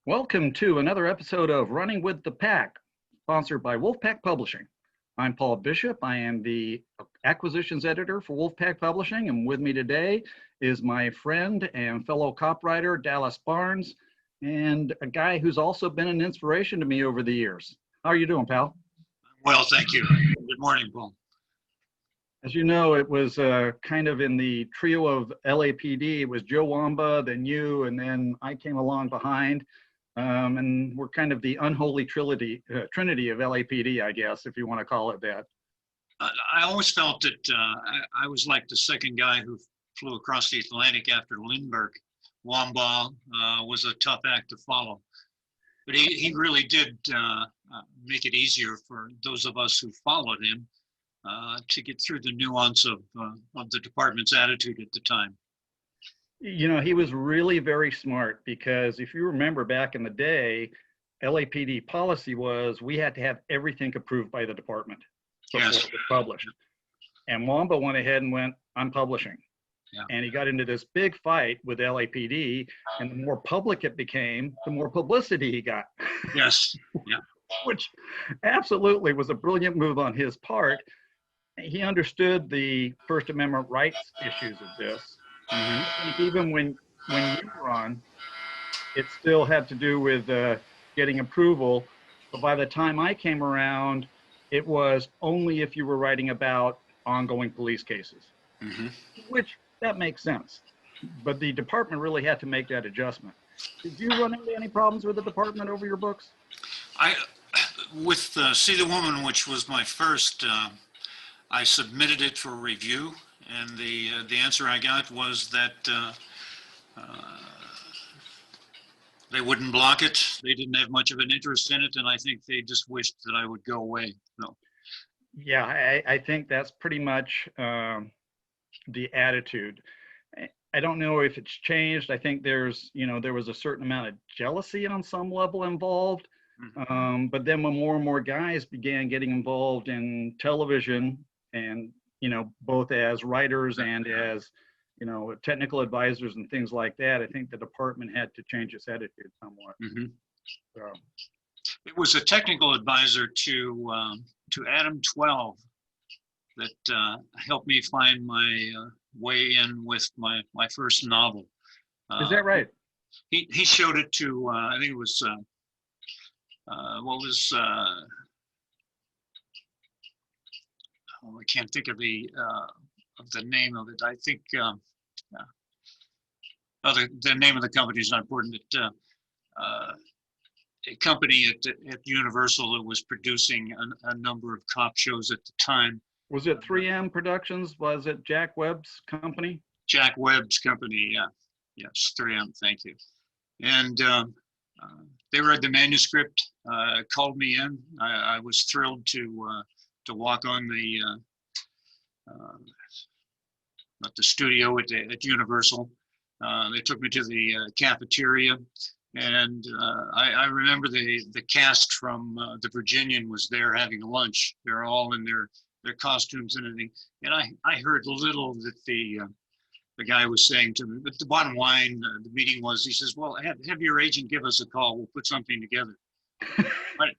Welcome to another episode of Running with the Pack, sponsored by Wolfpack Publishing. I'm Paul Bishop. I am the acquisitions editor for Wolfpack Publishing, and with me today is my friend and fellow cop writer, Dallas Barnes, and a guy who's also been an inspiration to me over the years. How are you doing, pal? Well, thank you. Good morning, Paul. As you know, it was kind of in the trio of LAPD. It was Joe Wamba, then you, and then I came along behind. And we're kind of the unholy trinity of LAPD, I guess, if you want to call it that. I always felt that I was like the second guy who flew across the Atlantic after Lindbergh. Wamba was a tough act to follow, but he really did make it easier for those of us who followed him to get through the nuance of the department's attitude at the time. You know, he was really very smart, because if you remember back in the day, LAPD policy was we had to have everything approved by the department before Yes. it was published. And Wamba went ahead and went, I'm publishing. Yeah. And he got into this big fight with LAPD, and the more public it became, the more publicity he got. Yes. Yeah. Which absolutely was a brilliant move on his part. He understood the First Amendment rights issues of this. I think even when you were on, it still had to do with getting approval. But by the time I came around, it was only if you were writing about ongoing police cases, which that makes sense. But the department really had to make that adjustment. Did you run into any problems with the department over your books? With See the Woman, which was my first, I submitted it for review. And the answer I got was that they wouldn't block it. They didn't have much of an interest in it, and I think they just wished that I would go away. No. Yeah, I think that's pretty much the attitude. I don't know if it's changed. I think there was a certain amount of jealousy on some level involved. But then when more and more guys began getting involved in television, and both as writers and as, technical advisors and things like that, I think the department had to change its attitude somewhat. So. It was a technical advisor to Adam 12 that helped me find my way in with my first novel. Is that right? He showed it to, I think it was, I can't think of the name of it. I think the name of the company is not important. A company at Universal that was producing a number of cop shows at the time. Was it 3M Productions? Was it Jack Webb's company? Jack Webb's company, yeah. Yes, 3M, thank you. And they read the manuscript, called me in. I was thrilled to walk on the studio at Universal. They took me to the cafeteria, and I remember the cast from the Virginian was there having lunch. They're all in their costumes and everything. And I heard little that the guy was saying to me, but the bottom line, the meeting was, he says, well, have your agent give us a call. We'll put something together. But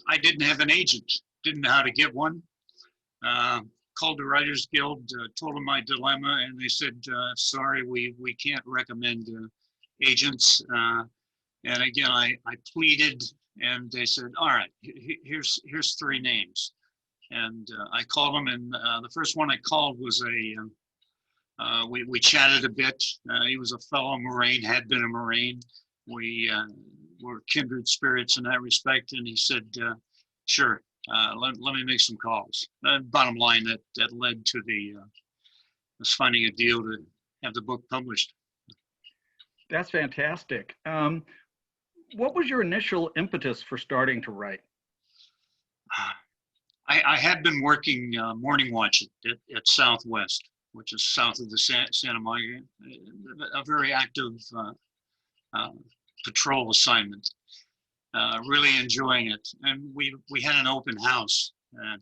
I didn't have an agent, didn't know how to get one. Called the Writers Guild, told them my dilemma, and they said, sorry, we can't recommend agents. And again, I pleaded, and they said, all right, here's three names. And I called them, and the first one I called was we chatted a bit. He was a fellow Marine, had been a Marine. We were kindred spirits in that respect, and he said, sure. Let me make some calls. Bottom line, that led to us finding a deal to have the book published. That's fantastic. What was your initial impetus for starting to write? I had been working morning watch at Southwest, which is south of the Santa Monica, a very active patrol assignment. Really enjoying it, and we had an open house, and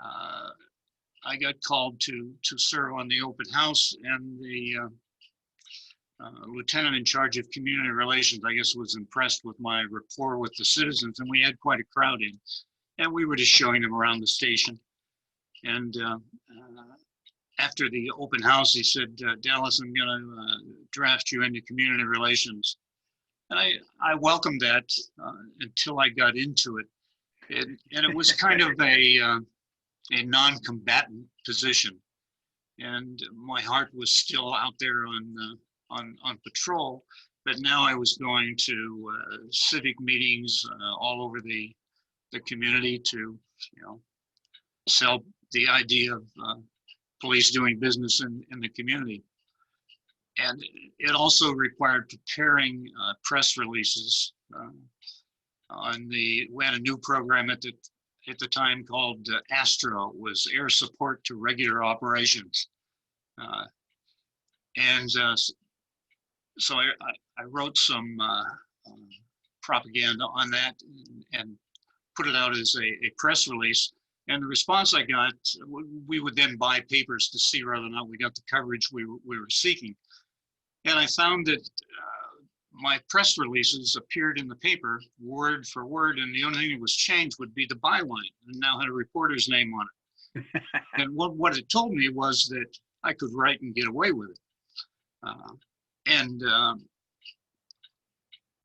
I got called to serve on the open house, and lieutenant in charge of community relations, I guess, was impressed with my rapport with the citizens, and we had quite a crowd in. And we were just showing them around the station. And after the open house, he said, Dallas, I'm going to draft you into community relations. And I welcomed that until I got into it. And it was kind of a non-combatant position. And my heart was still out there on patrol, but now I was going to civic meetings all over the community to, sell the idea of police doing business in the community. And it also required preparing press releases. We had a new program at the time called ASTRO, was Air Support to Regular Operations. So I wrote some propaganda on that and put it out as a press release. And the response I got, we would then buy papers to see whether or not we got the coverage we were seeking. And I found that my press releases appeared in the paper word for word, and the only thing that was changed would be the byline, and now had a reporter's name on it. And what it told me was that I could write and get away with it.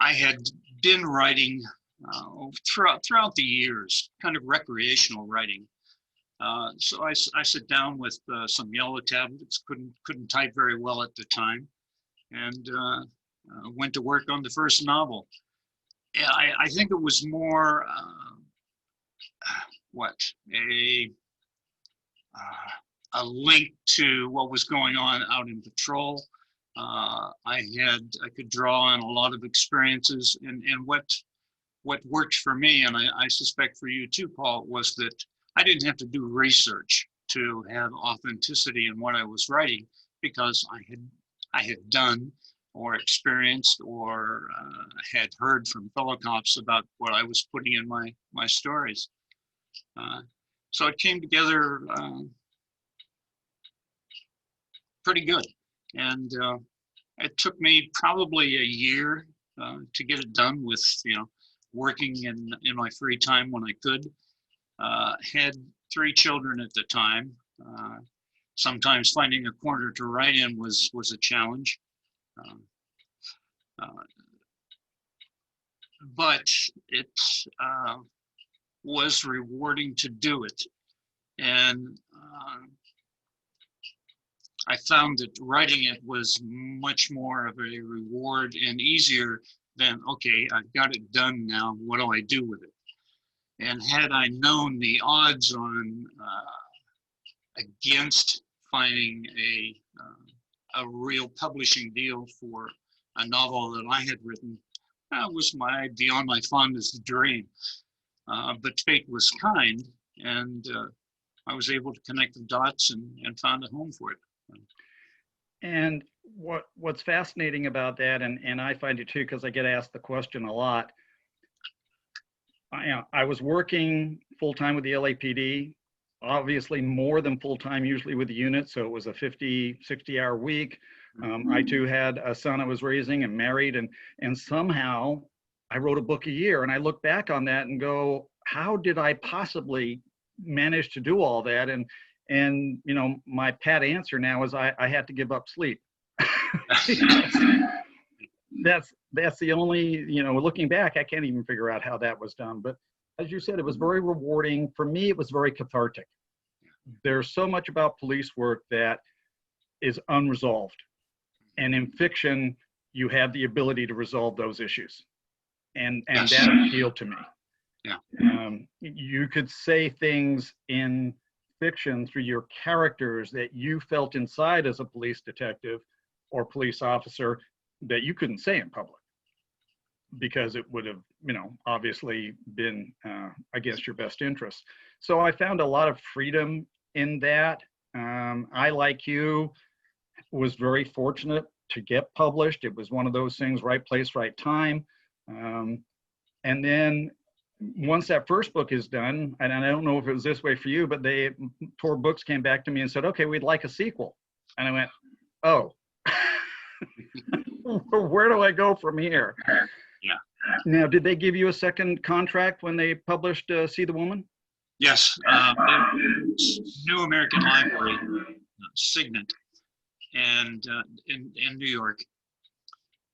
I had been writing throughout the years, kind of recreational writing. So I sat down with some yellow tablets, couldn't type very well at the time, and went to work on the first novel. I think it was more a link to what was going on out in patrol. I could draw on a lot of experiences, and what worked for me, and I suspect for you too, Paul, was that I didn't have to do research to have authenticity in what I was writing, because I had done or experienced or had heard from fellow cops about what I was putting in my stories. So it came together pretty good. And it took me probably a year to get it done, with working in my free time when I could. Had 3 children at the time. Sometimes finding a corner to write in was a challenge. But it was rewarding to do it. And I found that writing it was much more of a reward and easier than, okay, I've got it done now, what do I do with it? And had I known the odds on against finding a real publishing deal for a novel that I had written, that was beyond my fondest dream. But fate was kind, and I was able to connect the dots and found a home for it. And what's fascinating about that, and I find it too, because I get asked the question a lot. I was working full-time with the LAPD, obviously more than full-time usually with the unit, so it was a 50, 60-hour week. I too had a son I was raising and married, and somehow I wrote a book a year, and I look back on that and go, how did I possibly manage to do all that? And my pat answer now is I had to give up sleep. That's the only, looking back, I can't even figure out how that was done. But as you said, it was very rewarding. For me, it was very cathartic. There's so much about police work that is unresolved. And in fiction, you have the ability to resolve those issues. And Yes. That appealed to me. Yeah. You could say things in fiction through your characters that you felt inside as a police detective or police officer that you couldn't say in public, because it would have, obviously been against your best interests. So I found a lot of freedom in that. I, like you, was very fortunate to get published. It was one of those things, right place, right time. And then once that first book is done, and I don't know if it was this way for you, but Tor Books came back to me and said, okay, we'd like a sequel. And I went, oh. Where do I go from here? Yeah. Now, did they give you a second contract when they published See the Woman? Yes, New American Library, Signet, and in New York,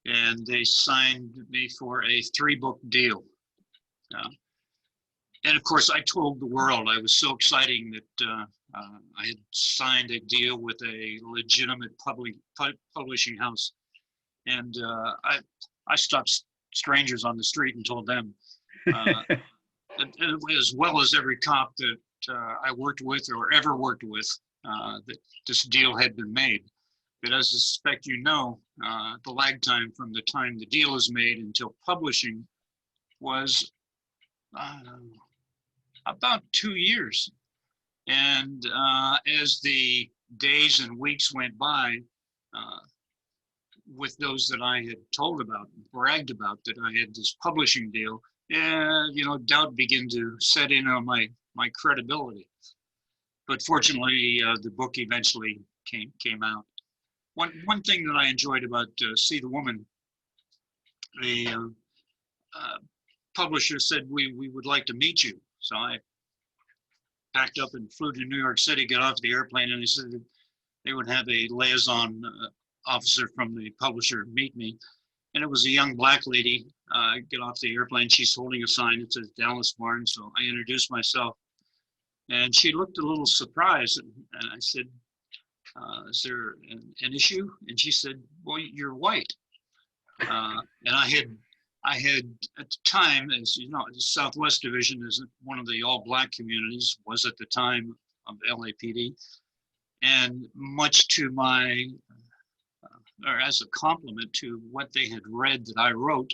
and they signed me for a 3-book deal. And of course, I told the world I was so exciting that I had signed a deal with a legitimate publishing house, and I stopped strangers on the street and told them. As well as every cop that I worked with or ever worked with, that this deal had been made. But as I suspect you know, the lag time from the time the deal is made until publishing was about 2 years. And as the days and weeks went by, with those that I had told about, bragged about that I had this publishing deal, doubt began to set in on my credibility. But fortunately, the book eventually came out. One thing that I enjoyed about See the Woman, the publisher said we would like to meet you. So I packed up and flew to New York City, got off the airplane, and they said that they would have a liaison officer from the publisher meet me. And it was a young black lady. I get off the airplane. She's holding a sign that says Dallas Barnes. So I introduced myself. And she looked a little surprised. And I said, is there an issue? And she said, well, you're white. And I had at the time, as you know, the Southwest Division is one of the all black communities, was at the time of LAPD. And much to my or as a compliment to what they had read that I wrote,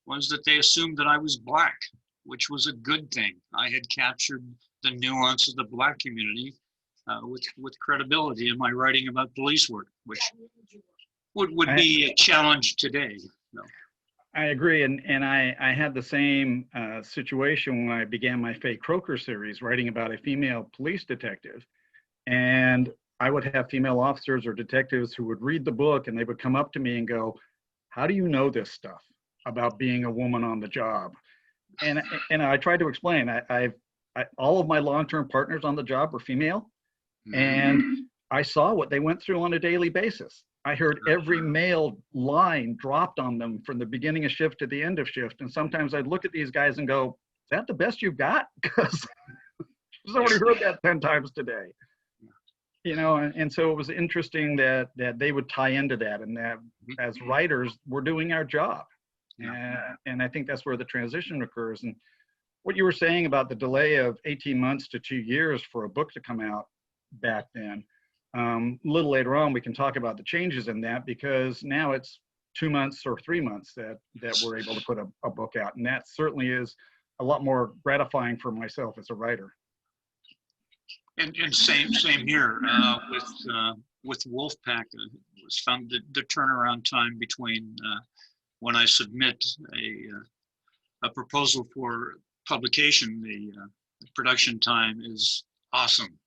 was that they assumed that I was black, which was a good thing. I had captured the nuance of the black community with credibility in my writing about police work, which would be a challenge today. No. I agree, and I had the same situation when I began my Faye Croker series, writing about a female police detective, and I would have female officers or detectives who would read the book and they would come up to me and go, how do you know this stuff about being a woman on the job? And I tried to explain, I all of my long-term partners on the job were female, and I saw what they went through on a daily basis. I heard every male line dropped on them from the beginning of shift to the end of shift. And sometimes I'd look at these guys and go, is that the best you've got? Because I've already heard that 10 times today. You know, and so it was interesting that they would tie into that, and that as writers, we're doing our job. And I think that's where the transition occurs. And what you were saying about the delay of 18 months to 2 years for a book to come out back then, a little later on, we can talk about the changes in that, because now it's 2 months or 3 months that we're able to put a book out. And that certainly is a lot more gratifying for myself as a writer. And same here with Wolfpack. It was found that the turnaround time between when I submit a proposal for publication, the production time is awesome.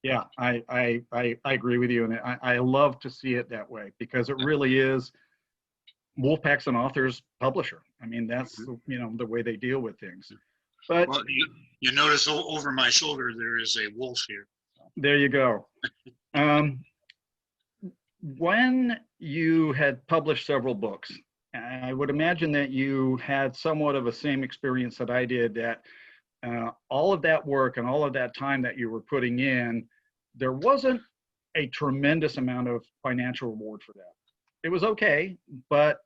Yeah, I agree with you, and I love to see it that way, because it really is Wolfpack's an author's publisher. I mean, that's the way they deal with things. But well, you notice over my shoulder there is a wolf here. There you go. When you had published several books, I would imagine that you had somewhat of the same experience that I did, that all of that work and all of that time that you were putting in, there wasn't a tremendous amount of financial reward for that. It was okay, but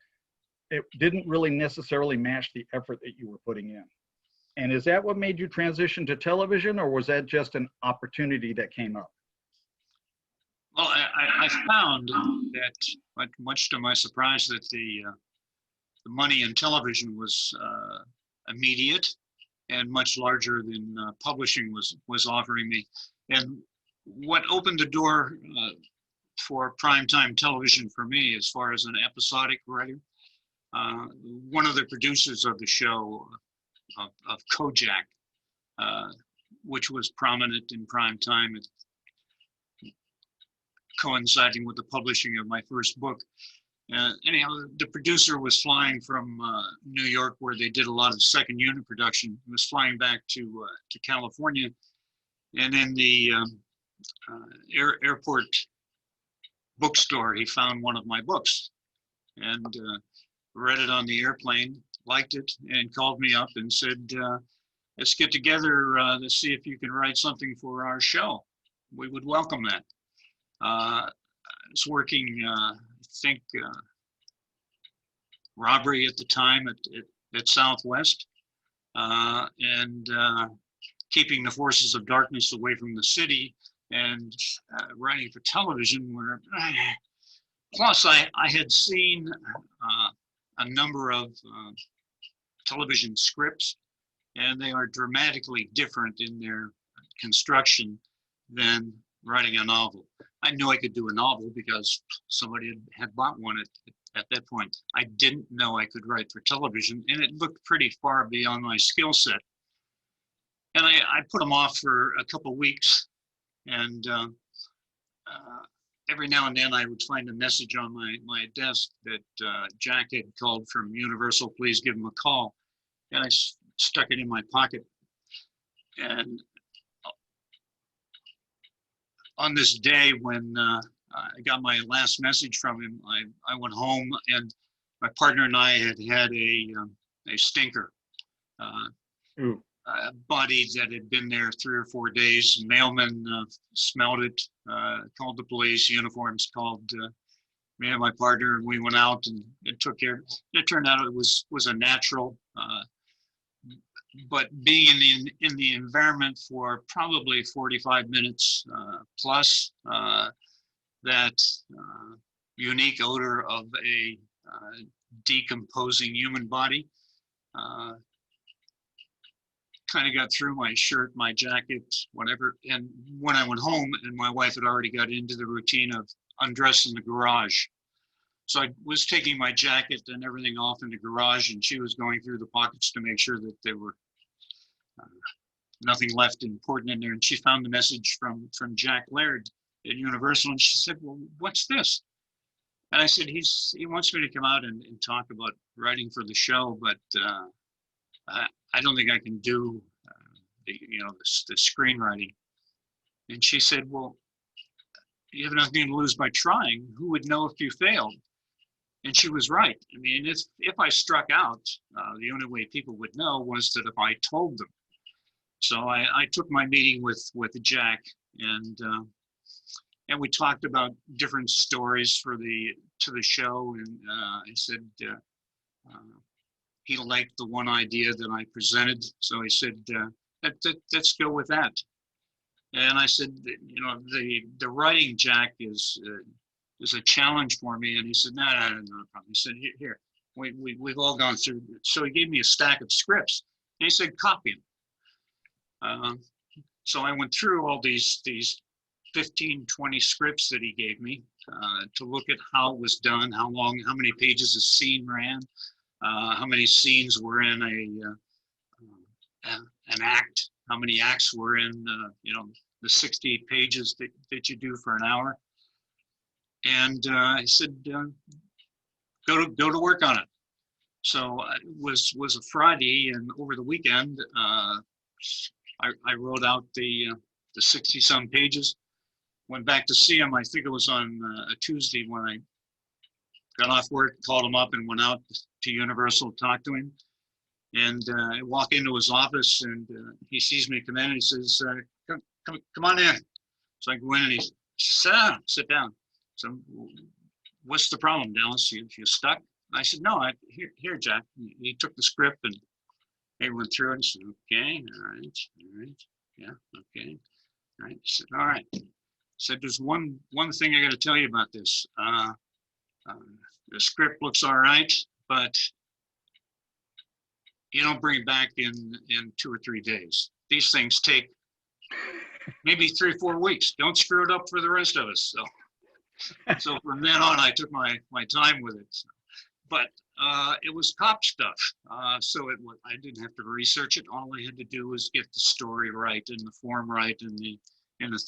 it didn't really necessarily match the effort that you were putting in. And is that what made you transition to television, or was that just an opportunity that came up? Well, I found that, much to my surprise, that the money in television was immediate and much larger than publishing was offering me. And what opened the door for primetime television for me, as far as an episodic writer, one of the producers of the show, of Kojak, which was prominent in prime time, coinciding with the publishing of my first book. Anyhow, the producer was flying from New York, where they did a lot of second unit production. He was flying back to California, and in the airport bookstore, he found one of my books and read it on the airplane, liked it, and called me up and said, let's get together to see if you can write something for our show. We would welcome that. I was working, I think, robbery at the time at Southwest, and keeping the forces of darkness away from the city, and writing for television. Where plus I had seen a number of television scripts, and they are dramatically different in their construction than writing a novel. I knew I could do a novel because somebody had bought one at that point. I didn't know I could write for television, and it looked pretty far beyond my skill set. And I put them off for a couple of weeks, and every now and then I would find a message on my desk that Jack had called from Universal, please give him a call. And I stuck it in my pocket. And on this day when I got my last message from him, I went home, and my partner and I had a stinker. A body that had been there 3 or 4 days. Mailman smelled it, called the police. Uniforms called me and my partner, and we went out and took care. It turned out it was a natural, but being in the environment for probably 45 minutes plus, that unique odor of a decomposing human body kind of got through my shirt, my jacket, whatever. And when I went home, and my wife had already got into the routine of undressing the garage. So I was taking my jacket and everything off in the garage, and she was going through the pockets to make sure that there were nothing left important in there. And she found the message from Jack Laird at Universal, and she said, well, what's this? And I said, he wants me to come out and talk about writing for the show, but I don't think I can do the screenwriting. And she said, well, you have nothing to lose by trying. Who would know if you failed? And she was right. I mean, if I struck out, the only way people would know was that if I told them. So I took my meeting with Jack, and we talked about different stories to the show. And I said, he liked the one idea that I presented. So he said, let's go with that. And I said, the writing, Jack, is a challenge for me. And he said, no problem. He said, here, we've all gone through. So he gave me a stack of scripts, and he said, copy them. So I went through all these 15, 20 scripts that he gave me to look at how it was done, how long, how many pages a scene ran, how many scenes were in an act, how many acts were in, the 60 pages that you do for an hour. And he said, go to work on it. So it was a Friday, and over the weekend, I wrote out the 60 some pages, went back to see him. I think it was on a Tuesday when I got off work, called him up, and went out to Universal to talk to him. And I walk into his office, and he sees me come in, and he says, come on in. So I go in, and he says, sit down. So, what's the problem, Dallas? You stuck? I said, no, here, Jack. He took the script, and he went through it and said, okay, all right, yeah, okay, all right. He said, all right. He said, there's one thing I got to tell you about this. The script looks all right, but you don't bring it back in 2 or 3 days. These things take maybe 3 or 4 weeks. Don't screw it up for the rest of us. So from then on, I took my time with it. But it was cop stuff, so I didn't have to research it. All I had to do was get the story right and the form right and the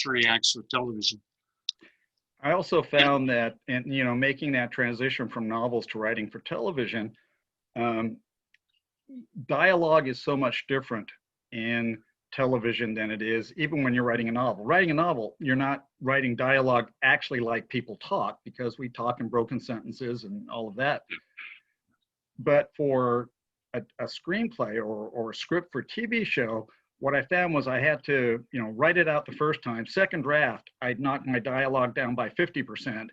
3 acts of television. I also found that, and making that transition from novels to writing for television, um, dialogue is so much different in television than it is even when you're writing a novel. Writing a novel, you're not writing dialogue actually like people talk, because we talk in broken sentences and all of that. But for a screenplay or a script for a TV show, what I found was I had to, write it out the first time. Second draft, I'd knock my dialogue down by 50%.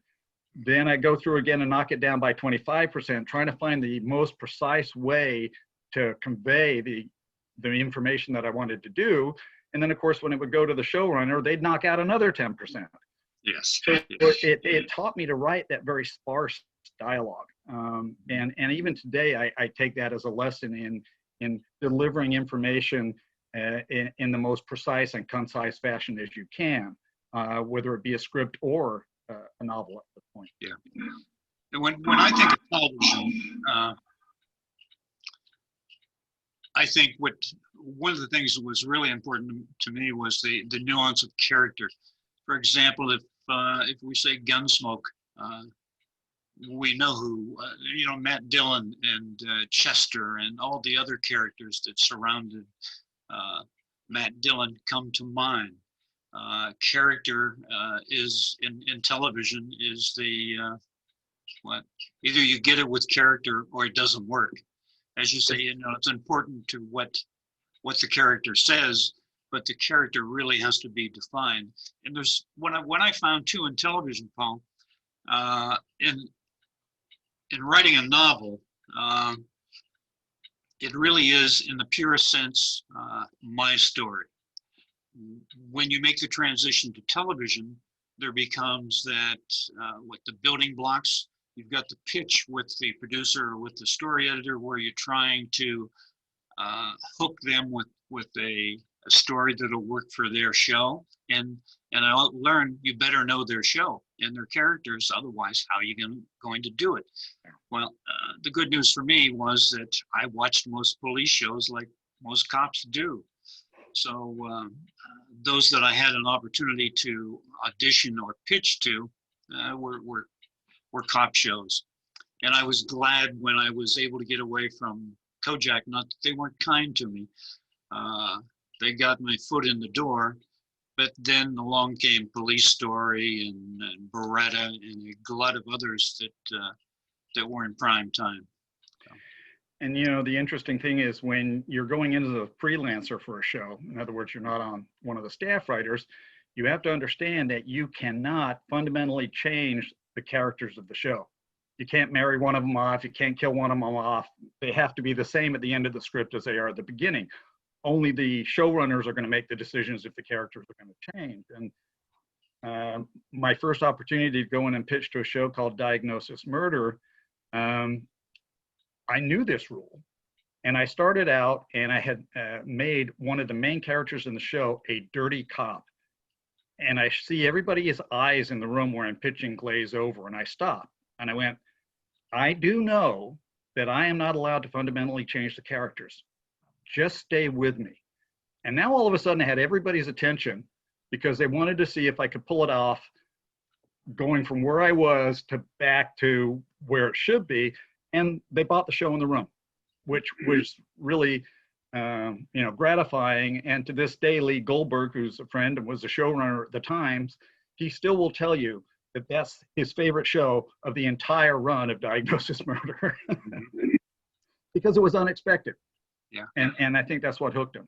Then I go through again and knock it down by 25%, trying to find the most precise way to convey the information that I wanted to do. And then, of course, when it would go to the showrunner, they'd knock out another 10%. Yes. So it taught me to write that very sparse dialogue. And even today, I take that as a lesson in delivering information in the most precise and concise fashion as you can, whether it be a script or a novel at this point. Yeah. And when I think of television, I think one of the things that was really important to me was the nuance of character. For example, if we say Gunsmoke, we know who, Matt Dillon and Chester and all the other characters that surrounded Matt Dillon come to mind. Character is in television is the either you get it with character or it doesn't work. As you say, it's important to what the character says, but the character really has to be defined. And there's when I found too in television, Paul, in writing a novel, it really is, in the purest sense, my story. When you make the transition to television, there becomes that the building blocks. You've got the pitch with the producer or with the story editor, where you're trying to hook them with a story that'll work for their show. And I learned you better know their show and their characters, otherwise how are you going to do it? Well, the good news for me was that I watched most police shows like most cops do. So those that I had an opportunity to audition or pitch to were cop shows. And I was glad when I was able to get away from Kojak, not that they weren't kind to me. They got my foot in the door, but then along came Police Story and Beretta and a glut of others that were in prime time. And the interesting thing is, when you're going in as a freelancer for a show, in other words, you're not on one of the staff writers, you have to understand that you cannot fundamentally change the characters of the show. You can't marry one of them off. You can't kill one of them off. They have to be the same at the end of the script as they are at the beginning. Only the showrunners are going to make the decisions if the characters are going to change. And my first opportunity to go in and pitch to a show called Diagnosis Murder, I knew this rule. And I started out, and I had made one of the main characters in the show a dirty cop. And I see everybody's eyes in the room where I'm pitching glaze over, and I stopped. And I went, I do know that I am not allowed to fundamentally change the characters. Just stay with me. And now all of a sudden I had everybody's attention, because they wanted to see if I could pull it off, going from where I was to back to where it should be. And they bought the show in the room, which was really gratifying. And to this day, Lee Goldberg, who's a friend and was the showrunner at the Times, he still will tell you that that's his favorite show of the entire run of Diagnosis Murder, because it was unexpected. Yeah. And I think that's what hooked him.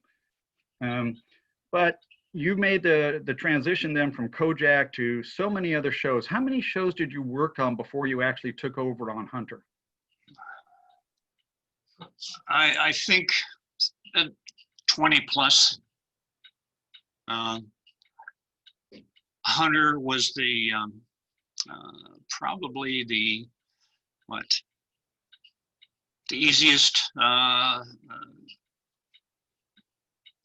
But you made the transition then from Kojak to so many other shows. How many shows did you work on before you actually took over on Hunter? I think 20 plus. Hunter was the probably the easiest.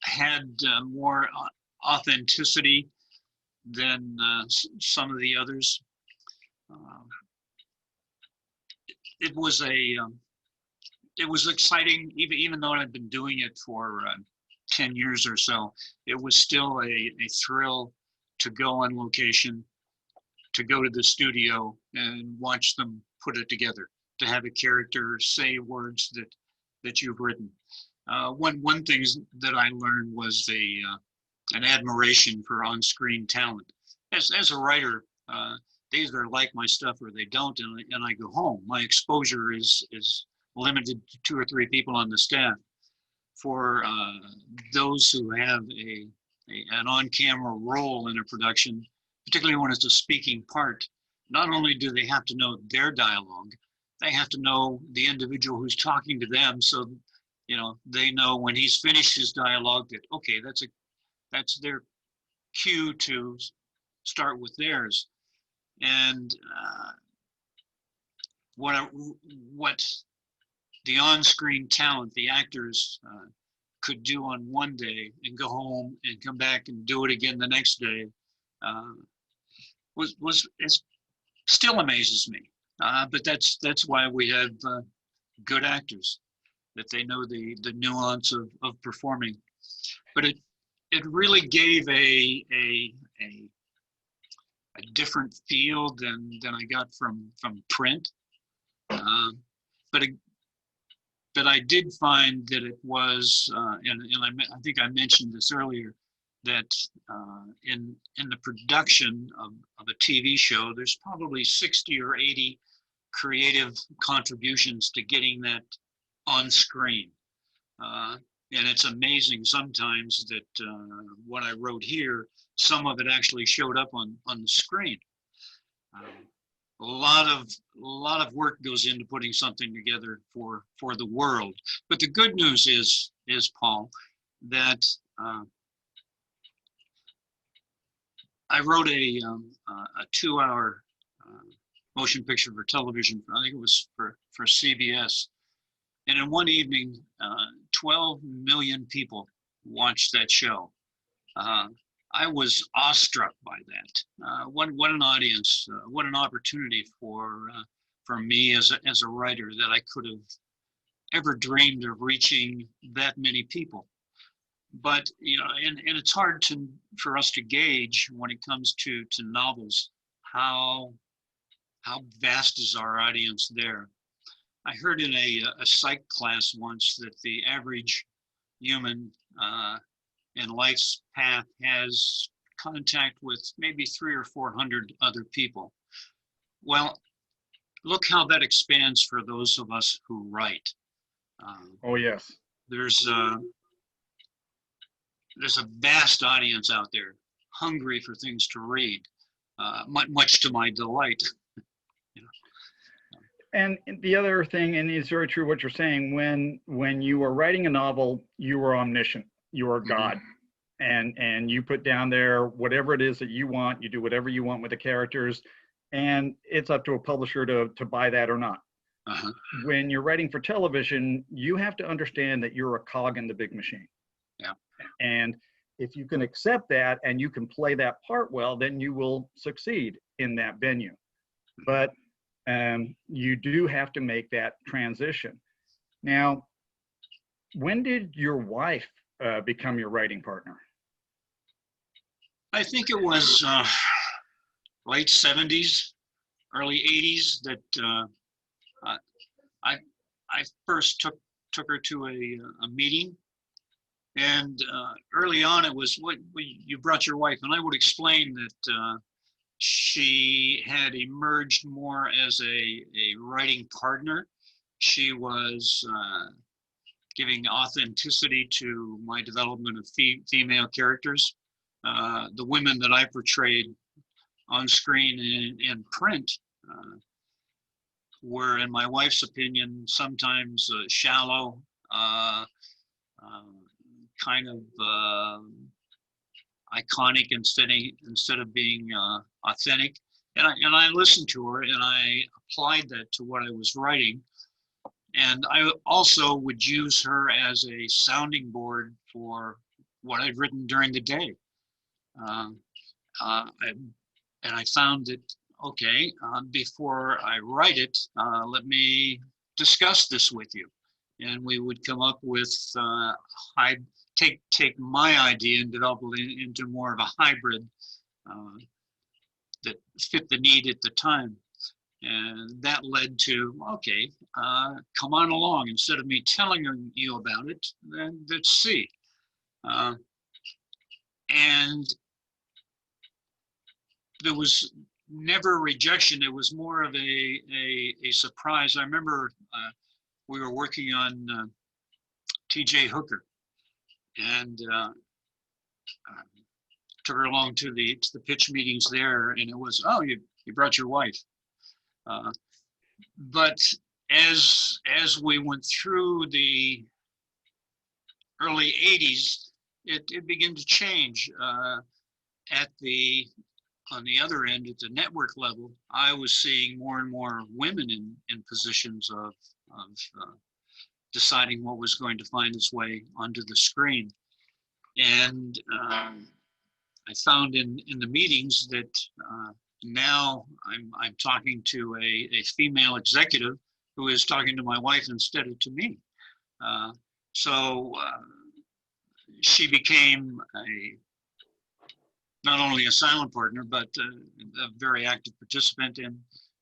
Had more authenticity than some of the others. It was exciting, even though I'd been doing it for 10 years or so. It was still a thrill to go on location to go to the studio and watch them put it together, to have a character say words that you've written. One thing that I learned was an admiration for on-screen talent. As a writer, they either like my stuff or they don't, and I go home. My exposure is limited to 2 or 3 people on the staff. For those who have an on-camera role in a production, particularly when it's a speaking part, not only do they have to know their dialogue, they have to know the individual who's talking to them, so they know when he's finished his dialogue that, okay, that's their cue to start with theirs. And what the on-screen talent, the actors could do on one day and go home and come back and do it again the next day, it still amazes me. But that's why we have good actors, that they know the nuance of performing. But it really gave a different feel than I got from print. But I did find that it was, and I think I mentioned this earlier, that in the production of a TV show, there's probably 60 or 80 creative contributions to getting that on screen. And it's amazing sometimes that what I wrote here, some of it actually showed up on the screen. A lot of work goes into putting something together for the world. But the good news is Paul, that I wrote a 2-hour motion picture for television. I think it was for CBS. And in one evening, 12 million people watched that show. I was awestruck by that. What an audience! What an opportunity for me as a writer, that I could have ever dreamed of reaching that many people. But and it's hard for us to gauge when it comes to novels how vast is our audience there. I heard in a psych class once that the average human in life's path has contact with maybe 300 or 400 other people. Well, look how that expands for those of us who write. Oh yes. There's a vast audience out there hungry for things to read, much to my delight. And the other thing, and it's very true what you're saying, when you are writing a novel, you are omniscient, you are God. And you put down there whatever it is that you want, you do whatever you want with the characters, and it's up to a publisher to buy that or not. When you're writing for television, you have to understand that you're a cog in the big machine. Yeah. And if you can accept that and you can play that part well, then you will succeed in that venue. But you do have to make that transition. Now, when did your wife become your writing partner? I think it was late 70s, early 80s that I first took her to a meeting. And early on, it was, you brought your wife, and I would explain that she had emerged more as a writing partner. She was giving authenticity to my development of female characters. The women that I portrayed on screen and in print were, in my wife's opinion, sometimes shallow, kind of iconic instead of being authentic. And I listened to her, and I applied that to what I was writing. And I also would use her as a sounding board for what I'd written during the day. And I found that, okay, before I write it, let me discuss this with you. And we would come up with, take my idea and develop it into more of a hybrid that fit the need at the time. And that led to, okay, come on along. Instead of me telling you about it, then let's see. And there was never rejection. It was more of a surprise. I remember we were working on T.J. Hooker, and took her along to the pitch meetings there, and it was, oh, you brought your wife. But as we went through the early 80s, it began to change. On the other end, at the network level, I was seeing more and more women in positions of deciding what was going to find its way onto the screen. And I found in the meetings that now I'm talking to a female executive who is talking to my wife instead of to me. So she became not only a silent partner, but a very active participant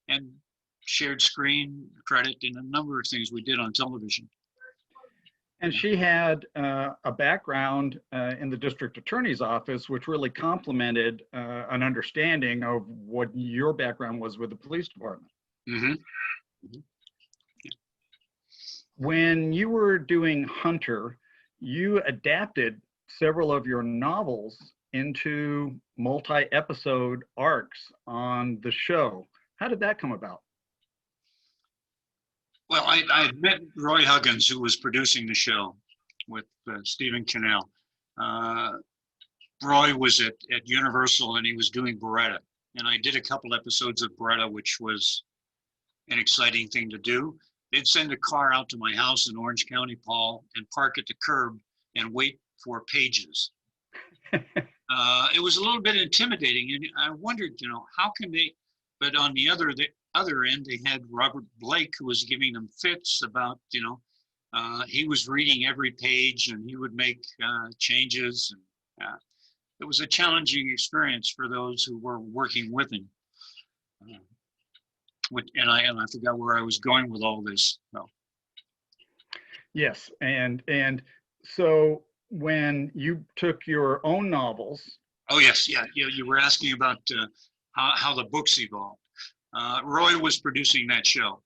and shared screen credit in a number of things we did on television. And she had a background in the district attorney's office, which really complemented an understanding of what your background was with the police department. Mm-hmm. Mm-hmm. When you were doing Hunter, you adapted several of your novels into multi-episode arcs on the show. How did that come about? Well, I had met Roy Huggins, who was producing the show with Stephen Cannell. Roy was at Universal, and he was doing Beretta. And I did a couple episodes of Beretta, which was an exciting thing to do. They'd send a car out to my house in Orange County, Paul, and park at the curb and wait for pages. It was a little bit intimidating, and I wondered, how can they, but on the other end, they had Robert Blake, who was giving them fits about, he was reading every page and he would make changes. And it was a challenging experience for those who were working with him. And I forgot where I was going with all this. No. Yes, and so when you took your own novels. Oh yes, yeah. You were asking about how the books evolved. Roy was producing that show.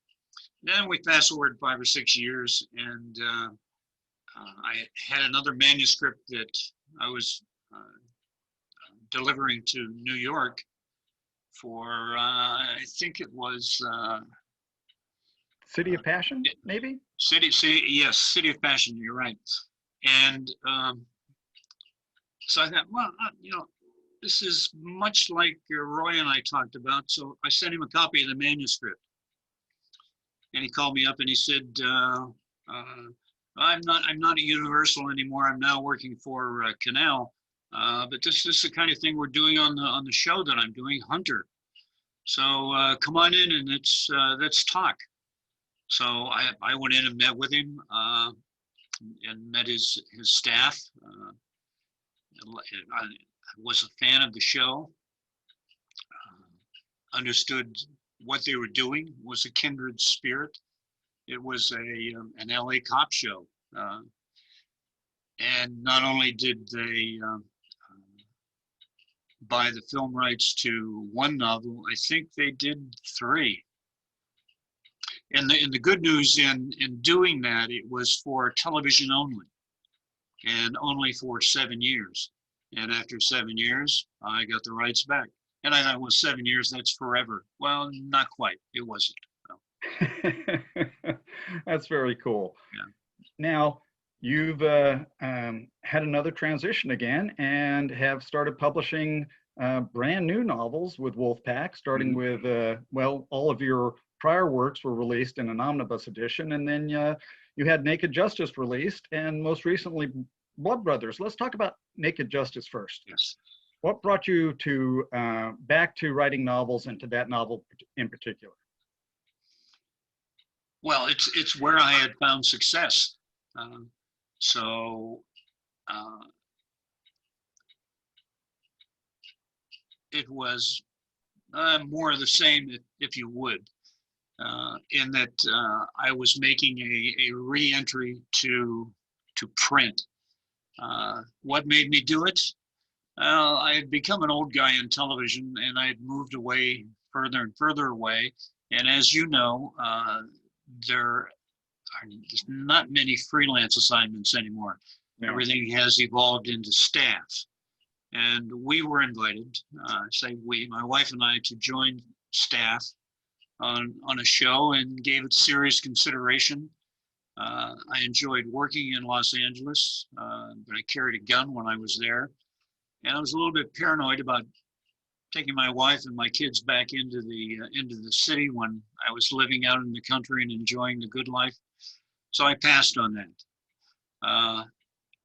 Then we fast forward 5 or 6 years, and I had another manuscript that I was delivering to New York for, I think it was... City of Passion, maybe? Yes, City of Passion, you're right. And so I thought, well, this is much like Roy and I talked about. So I sent him a copy of the manuscript. And he called me up and he said, I'm not at Universal anymore. I'm now working for Canal. But this is the kind of thing we're doing on the show that I'm doing, Hunter. So come on in and let's talk. So I went in and met with him and met his staff. I was a fan of the show, understood what they were doing, was a kindred spirit. It was an LA cop show. And not only did they buy the film rights to one novel, I think they did 3. And the good news in doing that, it was for television only, and only for 7 years. And after 7 years, I got the rights back. And I thought, well, 7 years, that's forever. Well, not quite. It wasn't. No. That's very cool. Yeah. Now, you've had another transition again and have started publishing brand new novels with Wolfpack, starting with, all of your prior works were released in an omnibus edition, and then you had Naked Justice released, and most recently Blood Brothers. Let's talk about Naked Justice first. Yes. What brought you to back to writing novels and to that novel in particular? Well, it's where I had found success. It was more of the same, if you would, in that I was making a re-entry to print. What made me do it? I had become an old guy in television, and I had moved away further and further away. And as you know, there are not many freelance assignments anymore. No. Everything has evolved into staff. And we were invited, my wife and I, to join staff on a show and gave it serious consideration. I enjoyed working in Los Angeles, but I carried a gun when I was there. And I was a little bit paranoid about taking my wife and my kids back into the city when I was living out in the country and enjoying the good life. So I passed on that.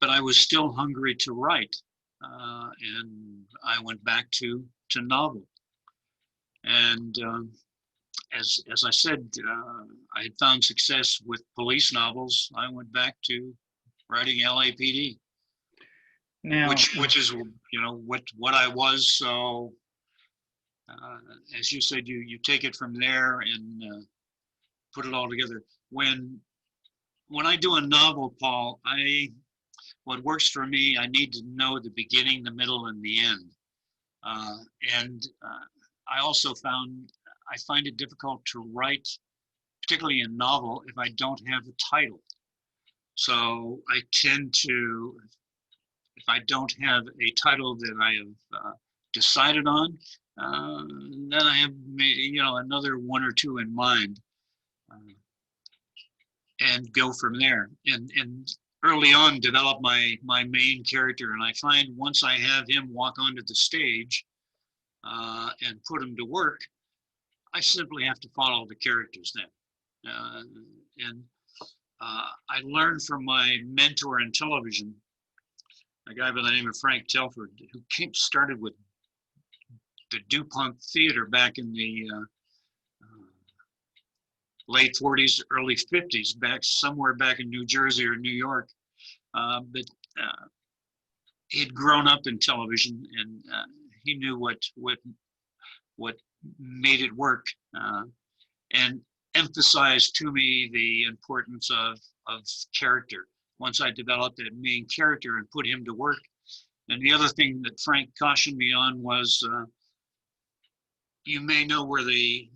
But I was still hungry to write. And I went back to novel. And as I said, I had found success with police novels. I went back to writing LAPD, Now, which is what I was. So as you said, you take it from there and put it all together. When I do a novel, Paul, what works for me, I need to know the beginning, the middle, and the end. I also I find it difficult to write, particularly in novel, if I don't have a title. So I tend to, if I don't have a title that I have decided on, then I have another one or two in mind, and go from there. And early on, develop my main character. And I find once I have him walk onto the stage and put him to work, I simply have to follow the characters then. I learned from my mentor in television, a guy by the name of Frank Telford, who started with the DuPont Theater back in the late 40s, early 50s, somewhere back in New Jersey or New York. But he'd grown up in television, and he knew what made it work, and emphasized to me the importance of character. Once I developed that main character and put him to work. And the other thing that Frank cautioned me on was, you may know where the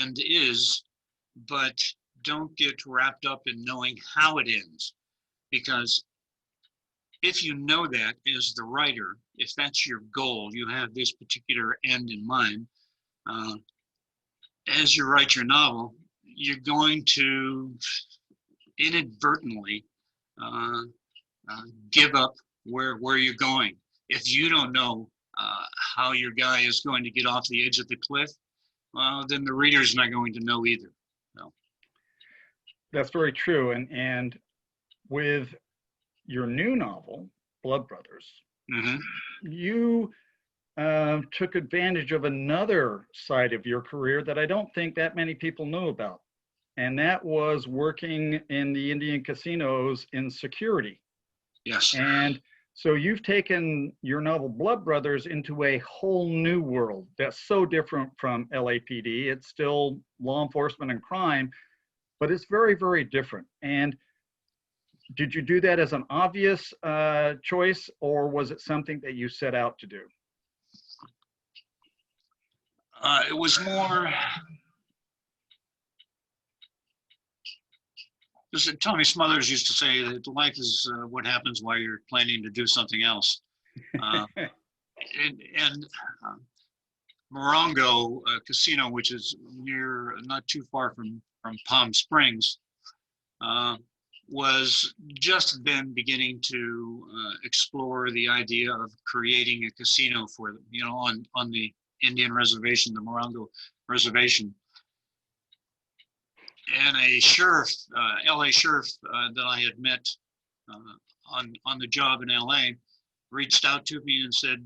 end is, but don't get wrapped up in knowing how it ends. Because if you know that as the writer, if that's your goal, you have this particular end in mind, as you write your novel, you're going to inadvertently give up where you're going. If you don't know how your guy is going to get off the edge of the cliff, then the reader's not going to know either. So. That's very true. And with your new novel, Blood Brothers, Mm-hmm. you took advantage of another side of your career that I don't think that many people know about. And that was working in the Indian casinos in security. Yes. And so you've taken your novel Blood Brothers into a whole new world that's so different from LAPD. It's still law enforcement and crime, but it's very, very different. And did you do that as an obvious choice, or was it something that you set out to do? It was more, Tony Smothers used to say that life is what happens while you're planning to do something else. And Morongo Casino, which is not too far from Palm Springs, was just then beginning to explore the idea of creating a casino for them, on the Indian reservation, the Morongo reservation. And a sheriff, LA sheriff that I had met on the job in LA, reached out to me and said,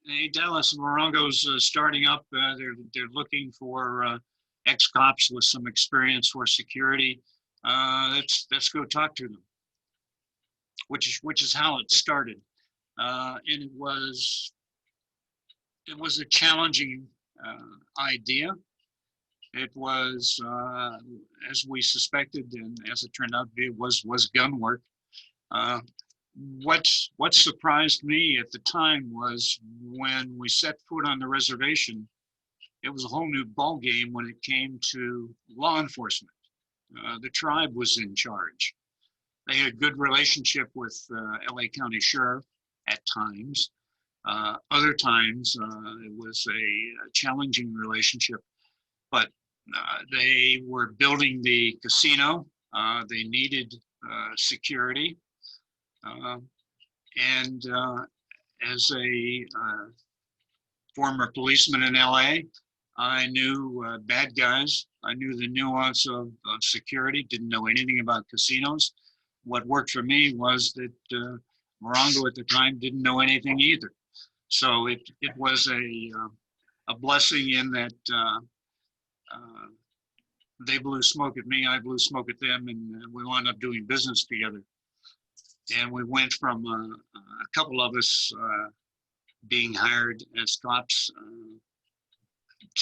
"Hey, Dallas, Morongo's starting up. They're looking for ex-cops with some experience for security. Let's go talk to them." Which is how it started, and it was a challenging idea. It was, as we suspected, and as it turned out to be, was gun work. What surprised me at the time was when we set foot on the reservation, it was a whole new ball game when it came to law enforcement. The tribe was in charge. They had a good relationship with LA County Sheriff at times. Other times it was a challenging relationship, but they were building the casino. They needed security. And as a former policeman in LA, I knew bad guys. I knew the nuance of security, didn't know anything about casinos. What worked for me was that Morongo at the time didn't know anything either. So it was a blessing in that they blew smoke at me, I blew smoke at them, and we wound up doing business together. And we went from a couple of us being hired as cops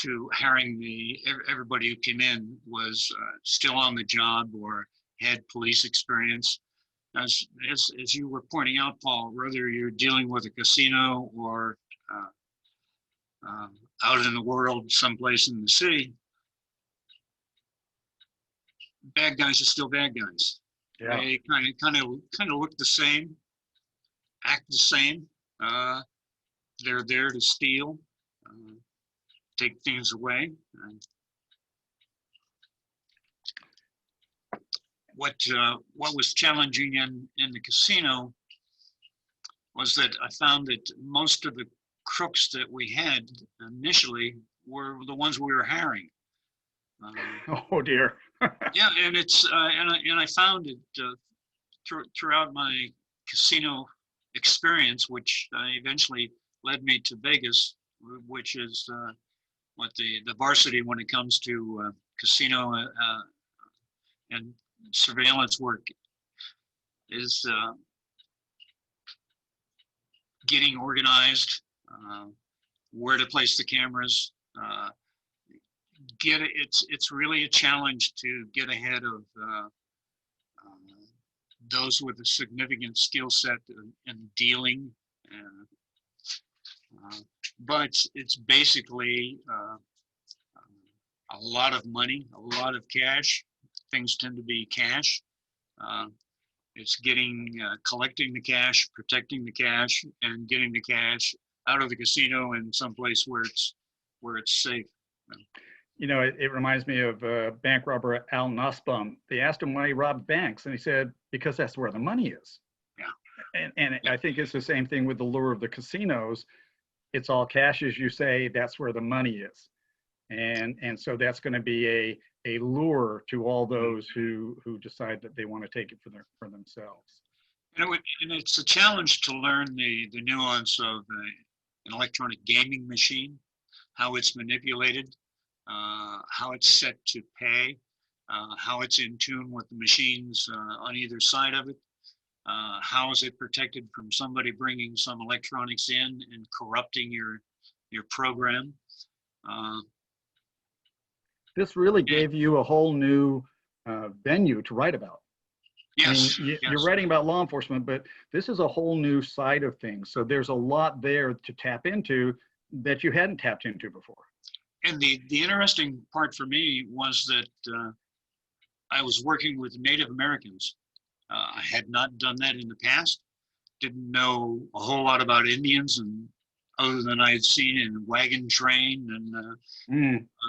to hiring everybody who came in was still on the job or had police experience. As you were pointing out, Paul, whether you're dealing with a casino or out in the world, someplace in the city, bad guys are still bad guys. Yeah. They kind of look the same, act the same. They're there to steal, take things away. What was challenging in the casino was that I found that most of the crooks that we had initially were the ones we were hiring. Oh dear. Yeah, and it's and I found it throughout my casino experience, which eventually led me to Vegas, which is what the varsity when it comes to casino and surveillance work is getting organized, where to place the cameras. It's really a challenge to get ahead of those with a significant skill set in dealing, but it's basically a lot of money, a lot of cash. Things tend to be cash. It's collecting the cash, protecting the cash, and getting the cash out of the casino in some place where it's safe. You know, it reminds me of bank robber Al Nussbaum. They asked him why he robbed banks, and he said, because that's where the money is. Yeah. And I think it's the same thing with the lure of the casinos. It's all cash, as you say, that's where the money is. And so that's going to be a lure to all those who decide that they want to take it for themselves. And it's a challenge to learn the nuance of an electronic gaming machine, how it's manipulated, how it's set to pay, how it's in tune with the machines on either side of it. How is it protected from somebody bringing some electronics in and corrupting your program? This really gave you a whole new venue to write about. Yes, I mean, you're writing about law enforcement, but this is a whole new side of things. So there's a lot there to tap into that you hadn't tapped into before. And the interesting part for me was that I was working with Native Americans. I had not done that in the past. Didn't know a whole lot about Indians, and other than I had seen in Wagon Train and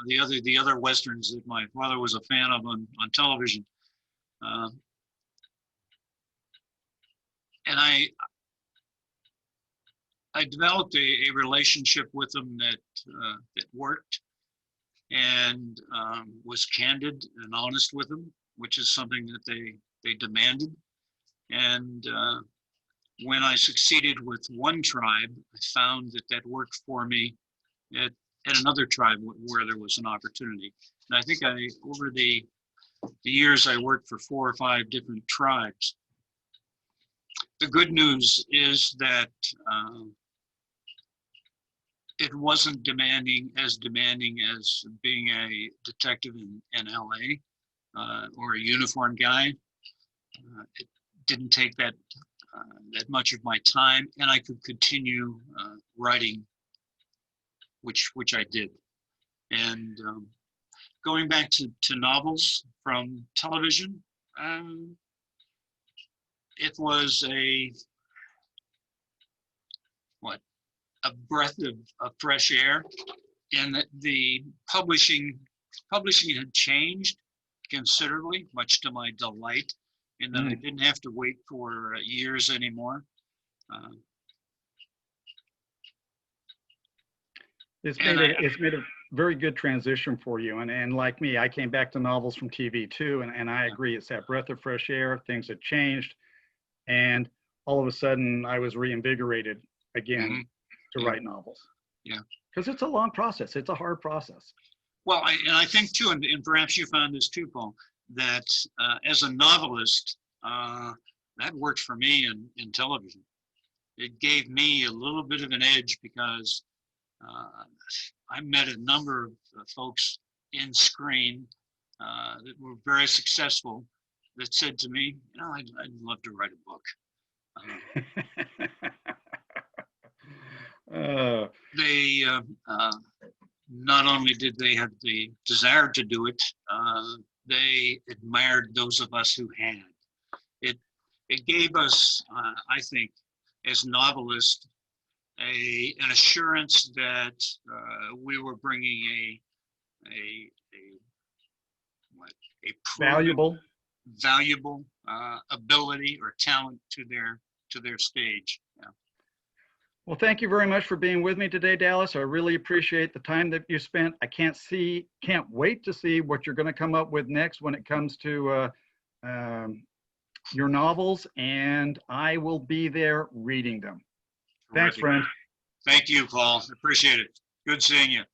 the other westerns that my father was a fan of on television. And I developed a relationship with them that worked, and was candid and honest with them, which is something that they demanded. And when I succeeded with one tribe, I found that worked for me at another tribe where there was an opportunity. And I think over the years, I worked for 4 or 5 different tribes. The good news is that it wasn't demanding as being a detective in LA or a uniformed guy. It didn't take that much of my time, and I could continue writing, which I did. And going back to novels from television, it was a breath of fresh air, and that the publishing had changed considerably, much to my delight, in that I didn't have to wait for years anymore. It's made a very good transition for you. And like me, I came back to novels from TV too. And I agree, it's that breath of fresh air. Things had changed. And all of a sudden I was reinvigorated again to write novels. Yeah. Because it's a long process. It's a hard process. Well, I think too, and perhaps you found this too, Paul, that as a novelist, that worked for me in television. It gave me a little bit of an edge because I met a number of folks in screen that were very successful that said to me, you know, I'd love to write a book. They not only did they have the desire to do it, they admired those of us who had. It gave us, I think, as novelists, an assurance that we were bringing a valuable ability or talent to their stage. Yeah. Well, thank you very much for being with me today, Dallas. I really appreciate the time that you spent. I can't wait to see what you're going to come up with next when it comes to your novels, and I will be there reading them. Thanks, friend. Thank you, Paul. Appreciate it. Good seeing you.